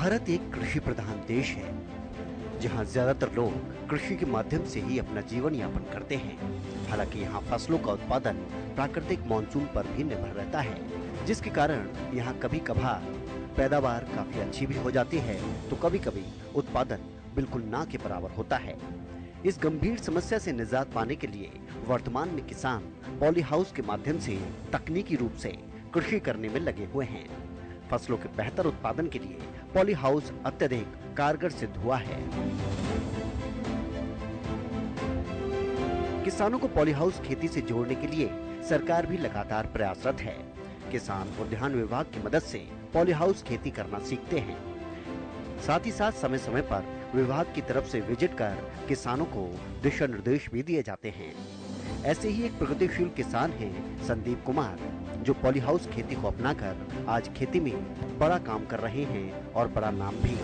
भारत एक कृषि प्रधान देश है, जहां ज्यादातर लोग कृषि के माध्यम से ही अपना जीवन यापन करते हैं। हालांकि यहाँ फसलों का उत्पादन प्राकृतिक मानसून पर भी निर्भर रहता है, जिसके कारण यहाँ कभी कभार पैदावार काफी अच्छी भी हो जाती है, तो कभी कभी उत्पादन बिल्कुल ना के बराबर होता है। इस गंभीर समस्या से निजात पाने के लिए वर्तमान में किसान पॉली हाउस के माध्यम से तकनीकी रूप से कृषि करने में लगे हुए हैं। फसलों के बेहतर उत्पादन के लिए पॉली हाउस अत्यधिक कारगर सिद्ध हुआ है। किसानों को पॉली हाउस खेती से जोड़ने के लिए सरकार भी लगातार प्रयासरत है। किसान उद्यान विभाग की मदद से पॉली हाउस खेती करना सीखते हैं। साथ ही साथ समय समय पर विभाग की तरफ से विजिट कर किसानों को दिशा निर्देश भी दिए जाते हैं। ऐसे ही एक प्रगतिशील किसान हैं संदीप कुमार, जो पॉली हाउस खेती को अपनाकर आज खेती में बड़ा काम कर रहे हैं और बड़ा नाम भी।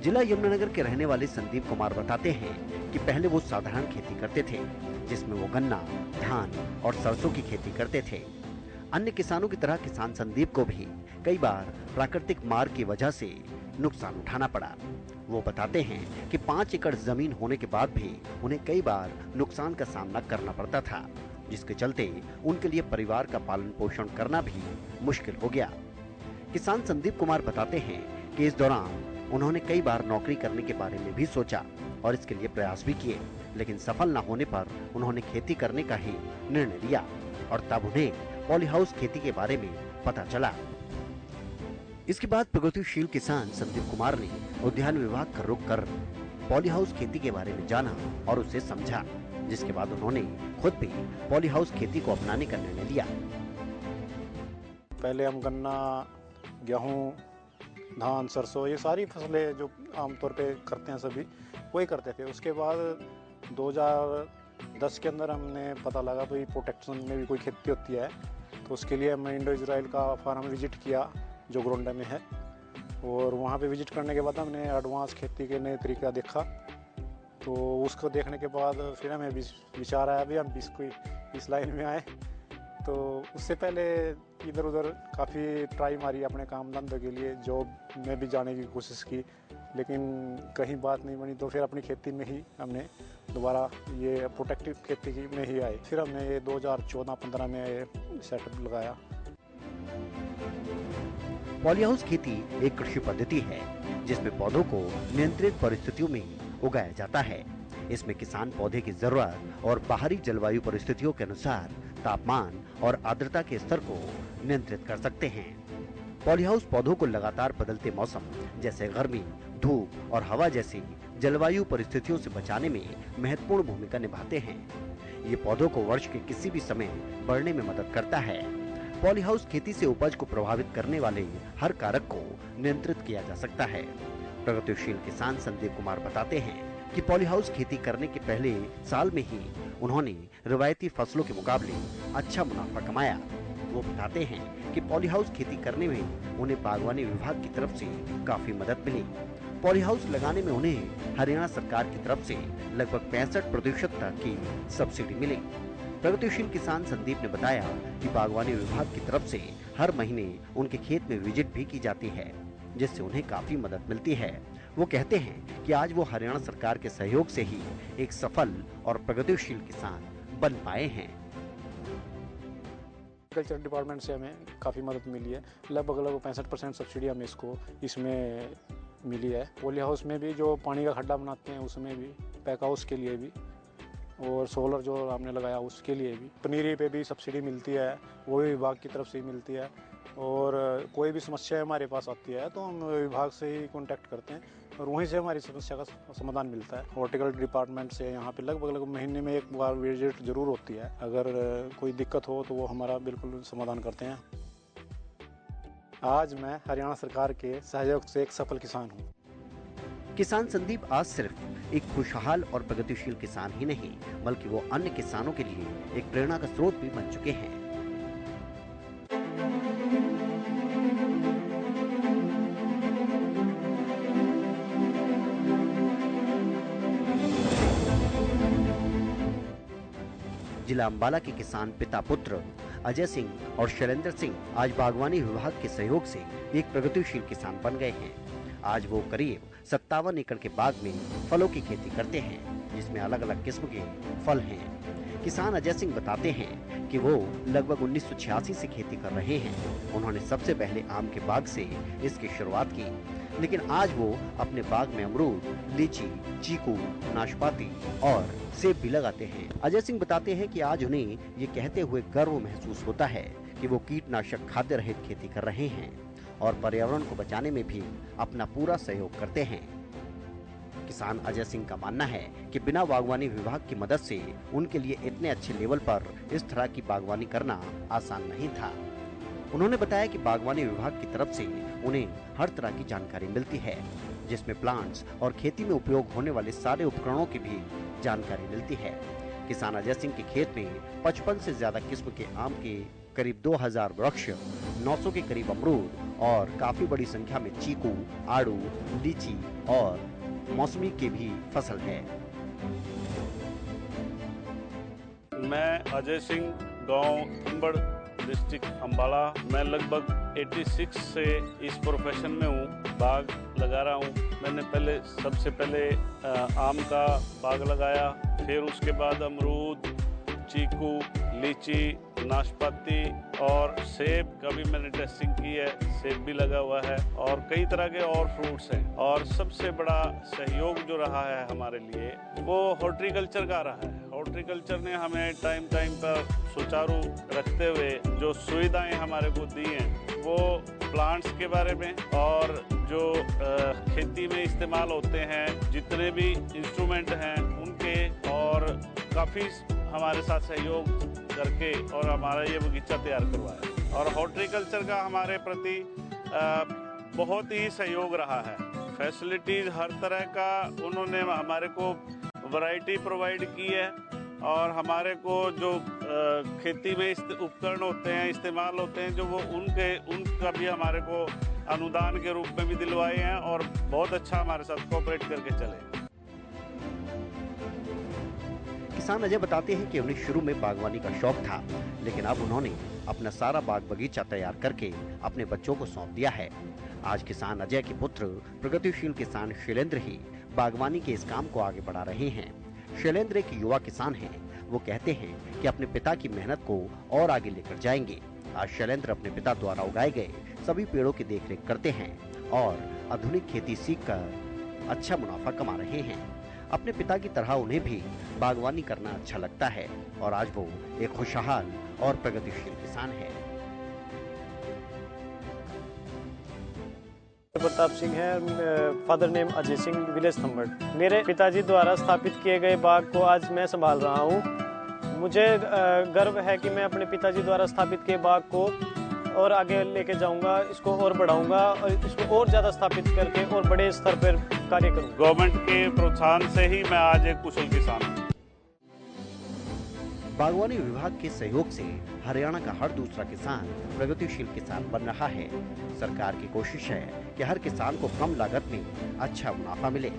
जिला यमुनानगर के रहने वाले संदीप कुमार बताते हैं कि पहले वो साधारण खेती करते थे, जिसमें वो गन्ना, धान और सरसों की खेती करते थे। अन्य किसानों की तरह किसान संदीप को भी कई बार प्राकृतिक मार की वजह से नुकसान उठाना पड़ा। वो बताते हैं कि 5 एकड़ जमीन होने के बाद भी उन्हें कई बार नुकसान का सामना करना पड़ता था, जिसके चलते उनके लिए परिवार का पालन पोषण करना भी मुश्किल हो गया। किसान संदीप कुमार बताते हैं कि इस दौरान उन्होंने कई बार नौकरी करने के बारे में भी सोचा और इसके लिए प्रयास भी किए, लेकिन सफल न होने पर उन्होंने खेती करने का ही निर्णय लिया और तब उन्हें पॉली हाउस खेती के बारे में पता चला। इसके बाद प्रगतिशील किसान संदीप कुमार ने उद्यान विभाग का रुख कर पॉली हाउस खेती के बारे में जाना और उसे समझा, जिसके बाद उन्होंने खुद भी पॉली हाउस खेती को अपनाने का निर्णय लिया। पहले हम गन्ना, गेहूं, धान, सरसों, ये सारी फसलें जो आमतौर पे करते हैं सभी वही करते थे। उसके बाद 2010 के अंदर हमने पता लगा भाई प्रोटेक्शन में भी कोई खेती होती है, तो उसके लिए हमने इंडो इजराइल का फार्म विजिट किया जो गोंडा में है। और वहाँ पे विजिट करने के बाद हमने एडवांस खेती के नए तरीका देखा। तो उसको देखने के बाद फिर हमें विचार आया भी हम इस लाइन में आए। तो उससे पहले इधर उधर काफ़ी ट्राई मारी अपने काम धंधे के लिए, जॉब में भी जाने की कोशिश की, लेकिन कहीं बात नहीं बनी। तो फिर अपनी खेती में ही हमने दोबारा ये प्रोटेक्टिव खेती में ही आए। फिर हमने ये 2014-15 में सेटअप लगाया। पॉली हाउस खेती एक कृषि पद्धति है जिसमें पौधों को नियंत्रित परिस्थितियों में उगाया जाता है। इसमें किसान पौधे की जरूरत और बाहरी जलवायु परिस्थितियों के अनुसार तापमान और आर्द्रता के स्तर को नियंत्रित कर सकते हैं। पॉली हाउस पौधों को लगातार बदलते मौसम जैसे गर्मी, धूप और हवा जैसी जलवायु परिस्थितियों से बचाने में महत्वपूर्ण भूमिका निभाते हैं। ये पौधों को वर्ष के किसी भी समय बढ़ने में मदद करता है। पॉली हाउस खेती से उपज को प्रभावित करने वाले हर कारक को नियंत्रित किया जा सकता है। प्रगतिशील किसान संदीप कुमार बताते हैं कि पॉली हाउस खेती करने के पहले साल में ही उन्होंने रिवायती फसलों के मुकाबले अच्छा मुनाफा कमाया। वो बताते हैं कि पॉली हाउस खेती करने में उन्हें बागवानी विभाग की तरफ से काफी मदद मिली। पॉली हाउस लगाने में उन्हें हरियाणा सरकार की तरफ से लगभग 65% तक की सब्सिडी मिली। प्रगतिशील किसान संदीप ने बताया कि बागवानी विभाग की तरफ से हर महीने उनके खेत में विजिट भी की जाती है, जिससे उन्हें काफी मदद मिलती है। वो कहते हैं कि आज वो हरियाणा सरकार के सहयोग से ही एक सफल और प्रगतिशील किसान बन पाए हैं। एग्रीकल्चर डिपार्टमेंट से हमें काफ़ी मदद मिली है। लगभग 65% सब्सिडी हमें इसमें मिली है। पॉली हाउस में भी जो पानी का खड्डा बनाते हैं उसमें भी, पैक हाउस के लिए भी, और सोलर जो हमने लगाया उसके लिए भी, पनीरी पे भी सब्सिडी मिलती है, वो भी विभाग की तरफ से ही मिलती है। और कोई भी समस्या हमारे पास आती है तो हम विभाग से ही कांटेक्ट करते हैं और वहीं से हमारी समस्या का समाधान मिलता है। हॉर्टिकल्चर डिपार्टमेंट से यहाँ पे लगभग महीने में एक बार विजिट जरूर होती है। अगर कोई दिक्कत हो तो वो हमारा बिल्कुल समाधान करते हैं। आज मैं हरियाणा सरकार के सहयोग से एक सफल किसान हूँ। किसान संदीप आज सिर्फ एक खुशहाल और प्रगतिशील किसान ही नहीं, बल्कि वो अन्य किसानों के लिए एक प्रेरणा का स्रोत भी बन चुके हैं। जिला अंबाला के किसान पिता पुत्र अजय सिंह और शैलेंद्र सिंह आज बागवानी विभाग के सहयोग से एक प्रगतिशील किसान बन गए हैं। आज वो करीब 57 एकड़ के बाग में फलों की खेती करते हैं, जिसमें अलग अलग किस्म के फल हैं। किसान अजय सिंह बताते हैं कि वो लगभग 1986 से खेती कर रहे हैं। उन्होंने सबसे पहले आम के बाग से इसकी शुरुआत की, लेकिन आज वो अपने बाग में अमरूद, लीची, चीकू, नाशपाती और सेब भी लगाते हैं। अजय सिंह बताते हैं कि आज उन्हें ये कहते हुए गर्व महसूस होता है कि वो कीटनाशक खाद्य रहित खेती कर रहे हैं और पर्यावरण को बचाने में भी अपना पूरा सहयोग करते हैं। किसान अजय सिंह का मानना है कि बिना बागवानी विभाग की मदद से उनके लिए इतने अच्छे लेवल पर इस तरह की बागवानी करना आसान नहीं था। उन्होंने बताया कि बागवानी विभाग की तरफ से उन्हें हर तरह की जानकारी मिलती है, जिसमें प्लांट्स और खेती में उपयोग होने वाले सारे उपकरणों की भी जानकारी मिलती है। किसान अजय सिंह के खेत में 55 से ज्यादा किस्म के आम के करीब 2000 वृक्ष, 900 के करीब अमरूद और काफी बड़ी संख्या में चीकू, आड़ू, लीची और मौसमी की भी फसल है। मैं अजय सिंह, गांव कुंबड़, डिस्ट्रिक्ट अंबाला। मैं लगभग 86 से इस प्रोफेशन में हूँ, बाग लगा रहा हूँ। मैंने सबसे पहले आम का बाग लगाया, फिर उसके बाद अमरूद, चीकू, लीची, नाशपाती और सेब का भी मैंने टेस्टिंग की है। सेब भी लगा हुआ है और कई तरह के और फ्रूट्स हैं। और सबसे बड़ा सहयोग जो रहा है हमारे लिए वो हॉर्टिकल्चर का रहा है। हॉर्टिकल्चर ने हमें टाइम पर सुचारू रखते हुए जो सुविधाएं हमारे को दी हैं, वो प्लांट्स के बारे में और जो खेती में इस्तेमाल होते हैं जितने भी इंस्ट्रूमेंट हैं उनके, और काफ़ी हमारे साथ सहयोग करके और हमारा ये बगीचा तैयार करवाया। और हॉर्टिकल्चर का हमारे प्रति बहुत ही सहयोग रहा है। फैसिलिटीज़ हर तरह का उन्होंने हमारे को वैरायटी प्रोवाइड की है और हमारे को जो खेती में उपकरण होते हैं, इस्तेमाल होते हैं, जो वो उनका भी हमारे को अनुदान के रूप में भी दिलवाए हैं और बहुत अच्छा हमारे साथ कोऑपरेट करके चले। किसान अजय बताते हैं कि उन्हें शुरू में बागवानी का शौक था, लेकिन अब उन्होंने अपना सारा बाग बगीचा तैयार करके अपने बच्चों को सौंप दिया है। आज किसान अजय के पुत्र प्रगतिशील किसान शैलेंद्र ही बागवानी के इस काम को आगे बढ़ा रहे हैं। शैलेंद्र एक युवा किसान हैं। वो कहते हैं कि अपने पिता की मेहनत को और आगे लेकर जाएंगे। आज शैलेंद्र अपने पिता द्वारा उगाए गए सभी पेड़ों की देखरेख करते हैं और आधुनिक खेती सीखकर अच्छा मुनाफा कमा रहे हैं। अपने पिता की तरह उन्हें भी बागवानी करना अच्छा लगता है और आज वो एक खुशहाल और प्रगतिशील किसान है। प्रताप सिंह है, father name Ajay Singh, village Thambad. मेरे पिताजी द्वारा स्थापित किए गए बाग को आज मैं संभाल रहा हूँ। मुझे गर्व है कि मैं अपने पिताजी द्वारा स्थापित किए बाग को और आगे लेके जाऊंगा, इसको और बढ़ाऊंगा और इसको और ज़्यादा स्थापित करके और बड़े स्तर पर कार्य करूंगा। गवर्नमेंट के प्रोत्साहन से ही मैं आज एक कुशल किसान हूँ। बागवानी विभाग के सहयोग से हरियाणा का हर दूसरा किसान प्रगतिशील किसान बन रहा है। सरकार की कोशिश है कि हर किसान को कम लागत में अच्छा मुनाफा मिले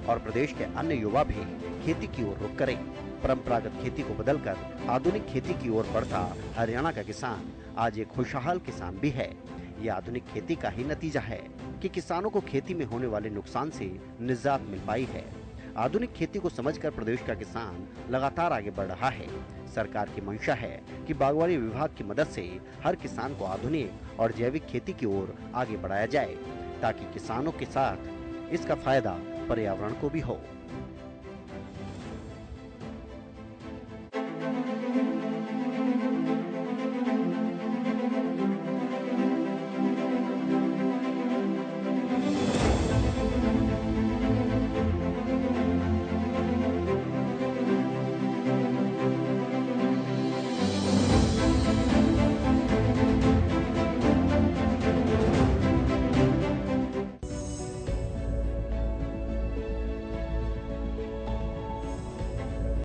और प्रदेश के अन्य युवा भी खेती की ओर रुख करें। परंपरागत खेती को बदलकर आधुनिक खेती की ओर बढ़ता हरियाणा का किसान आज एक खुशहाल किसान भी है। ये आधुनिक खेती का ही नतीजा है कि किसानों को खेती में होने वाले नुकसान से निजात मिल पाई है। आधुनिक खेती को समझकर प्रदेश का किसान लगातार आगे बढ़ रहा है। सरकार की मंशा है कि बागवानी विभाग की मदद से हर किसान को आधुनिक और जैविक खेती की ओर आगे बढ़ाया जाए, ताकि किसानों के साथ इसका फायदा पर्यावरण को भी हो।